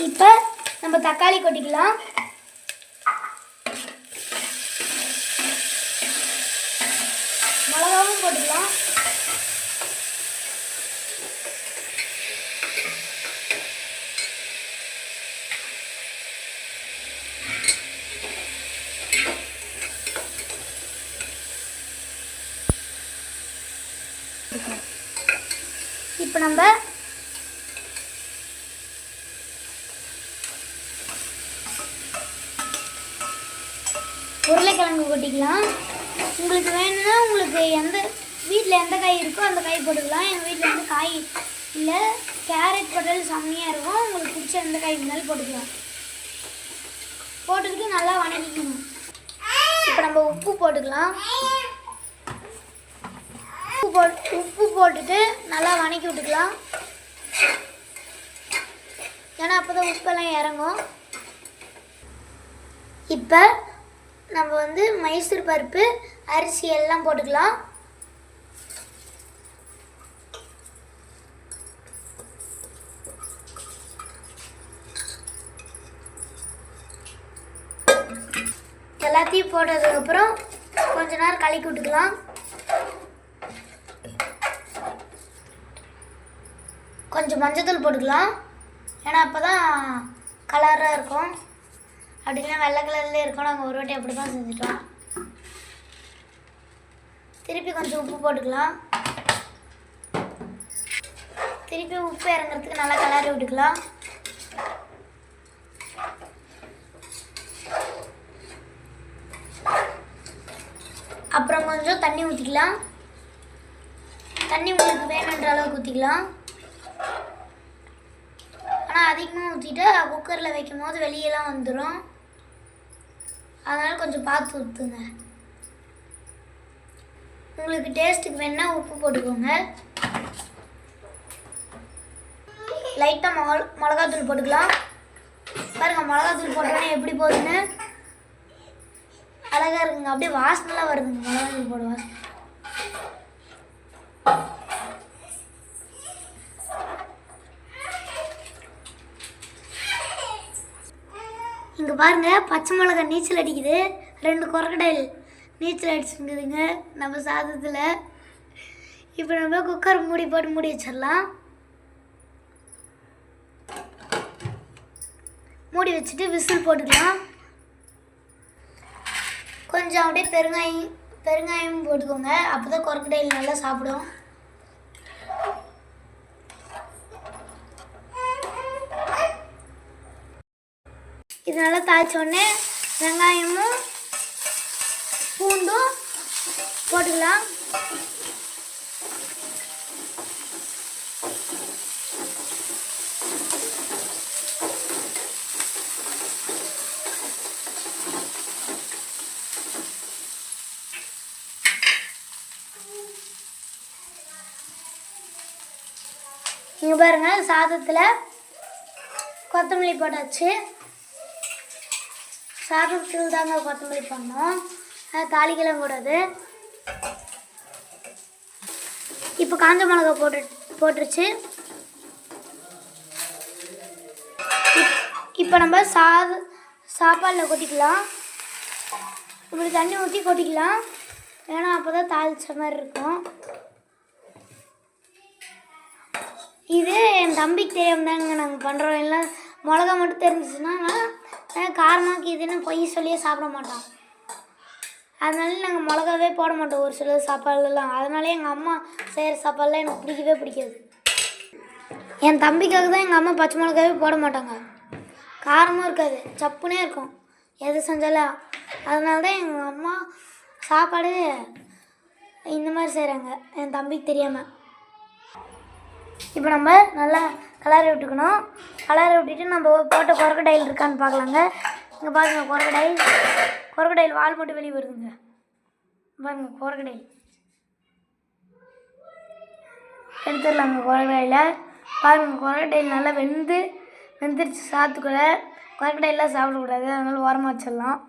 இப்போ நம்ம தக்காளி கொட்டிக்கலாம். மிளகாவும் போட்டுக்கலாம். இப்போ நம்ம உருளைக்கிழங்கு கொட்டிக்கலாம். உங்களுக்கு வேணும்னா உங்களுக்கு வீட்டில் எந்த காய் இருக்கோ அந்த காய் போட்டுக்கலாம். எங்கள் வீட்டில் வந்து காய் இல்லை, கேரட் போட்டாலும் செம்மையாக இருக்கும். உங்களுக்கு பிடிச்ச எந்த காய் இருந்தாலும் போட்டுக்கலாம். போட்டுக்கிட்டு நல்லா வணக்கிக்கணும். இப்போ நம்ம உப்பு போட்டுக்கலாம். உப்பு போட்டுட்டு நல்லா வணக்கி விட்டுக்கலாம். ஏன்னா அப்போ தான் உப்பெல்லாம் இறங்கும். இப்போ நம்ம வந்து மைசூர் பருப்பு, அரிசி எல்லாம் போட்டுக்கலாம். எல்லாத்தையும் போட்டதுக்கப்புறம் கொஞ்ச நேரம் கலக்கி விட்டுக்கலாம். கொஞ்சம் மஞ்சத்தூள் போட்டுக்கலாம். ஏன்னா அப்போ தான் கலராக இருக்கும். அப்படின்னா வெள்ளை கலர்லேயே இருக்கும். நாங்கள் ஒரு வாட்டி அப்படி தான் செஞ்சுட்டோம். திருப்பி கொஞ்சம் உப்பு போட்டுக்கலாம். திருப்பி உப்பு இறங்குறதுக்கு நல்லா கலரி விட்டுக்கலாம். அப்புறம் கொஞ்சம் தண்ணி ஊற்றிக்கலாம். தண்ணி உங்களுக்கு வேணுன்ற அளவுக்கு ஊற்றிக்கலாம். ஆனால் அதிகமாக ஊற்றிட்டு குக்கரில் வைக்கும் போது வெளியெல்லாம் வந்துடும். அதனால் கொஞ்சம் பார்த்து ஊற்றுங்க. உங்களுக்கு டேஸ்ட்டுக்கு வேணுன்னா உப்பு போட்டுக்கோங்க. லைட்டாக மிளகாத்தூள் போட்டுக்கலாம். பாருங்கள், மிளகாத்தூள் போட்டோன்னே எப்படி போகுதுன்னு அழகாக இருக்குங்க. அப்படியே வாசனைலாம் வருதுங்க மிளகாத்தூள் போட வாசனை. இங்கே பாருங்கள், பச்சை மிளகா நீச்சல் அடிக்குது. 2 கொரக்கடைல் நீச்சல் அடிச்சுங்குதுங்க நம்ம சாதத்தில். இப்போ நம்ம குக்கர் மூடி போட்டு மூடி வச்சிடலாம். மூடி வச்சுட்டு விசில் போட்டுக்கலாம். கொஞ்சம் அப்படியே பெருங்காயம் போட்டுக்கோங்க. அப்போ தான் கொரக்கடைல் நல்லா சாப்பிடும். இது நல்லா தாளிச்சோடனே வெங்காயமும் பூண்டும் போட்டுக்கலாம். இங்கே பாருங்கள், சாதத்தில் கொத்தமல்லி போட்டாச்சு. சாதத்தில் தாங்க கொத்தமல்லி பண்ணோம், தாளிக்கெல்லாம் கூடாது. இப்போ காஞ்ச மிளகா போட்டுருச்சு. இப்போ நம்ம சாப்பாடில் கொட்டிக்கலாம். இப்படி தண்ணி ஊற்றி கொட்டிக்கலாம். ஏன்னா அப்போ தான் தாளிச்ச மாதிரி இருக்கும். இது என் தம்பிக்கு தெரியாமல் தாங்க நாங்கள் பண்ணுறோம். எல்லாம் மிளகா மட்டும் தெரிஞ்சிச்சுன்னா காரமாக இதுன்னு பொய் சொல்லியே சாப்பிட மாட்டோம். அதனால நாங்கள் மிளகாவே போட மாட்டோம் ஒரு சில சாப்பாடுலாம். அதனாலே எங்கள் அம்மா செய்கிற சாப்பாடுலாம் எனக்கு பிடிக்கவே பிடிக்காது. என் தம்பிக்காக தான் எங்கள் அம்மா பச்சை மிளகாவே போட மாட்டாங்க. காரமும் இருக்காது, சப்புனே இருக்கும் எது செஞ்சாலும். அதனால தான் எங்கள் அம்மா சாப்பாடு இந்த மாதிரி செய்கிறாங்க என் தம்பிக்கு தெரியாமல். இப்போ நம்ம நல்லா கலரி விட்டுக்கணும். கலரி விட்டுட்டு நம்ம போட்ட கொரக்கடைல் இருக்கான்னு பார்க்கலாங்க. இங்கே பாருங்க, கொரக்கடைல் வால் மட்டும் வெளியே வருதுங்க. பாருங்க, கொரக்கடைல் எடுத்துடலாங்க. கொரக்கடையில் பாருங்க, கொரக்கடைல் நல்லா வெந்துருச்சு. சாத்துக்குள்ள கொரக்கடைலாம் சாப்பிடக்கூடாது, அதனால ஓரமாக வச்சிடலாம்.